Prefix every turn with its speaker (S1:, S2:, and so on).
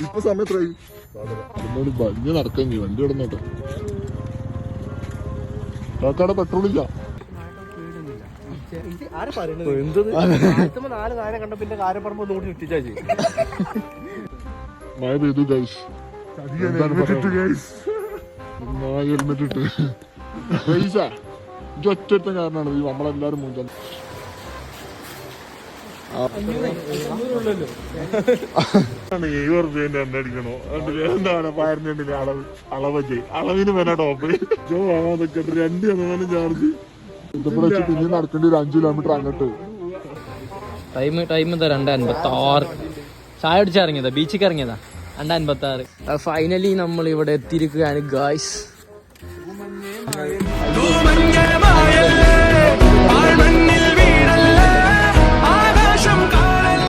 S1: ഇപ്പൊ സമയത്തായി ഭംഗി നടക്കാൻ വണ്ടി ഇടുന്നോട്ടെ. കാക്കാടെ പെട്രോൾ ഇല്ല. മഴ പെയ്തു ഗൈസ്. ഹെൽമെറ്റ് ഇട്ട് പൈസ ഒറ്റ കാരണമാണ് ഈ നമ്മളെല്ലാരും മൂഞ്ചാൻ. €7 എണ്ണ അടിക്കണോ? എന്താണ് പയറിന്റെ അളവിന് വില ടോപ്പ് വാങ്ങാതൊക്കെ 2 എന്നാലും ചാർജ്. ഇതിവിടെ വെച്ച് പിന്നെ നടക്കേണ്ടി ഒരു 5 കിലോമീറ്റർ അങ്ങോട്ട്.
S2: ടൈം എന്താ 2:56. ചായ അടിച്ച് ഇറങ്ങിയതാ, ബീച്ചിക്ക് ഇറങ്ങിയതാ 2:56. ഫൈനലി നമ്മൾ ഇവിടെ എത്തിയിരിക്കുകയാണ് ഗായ്സ്.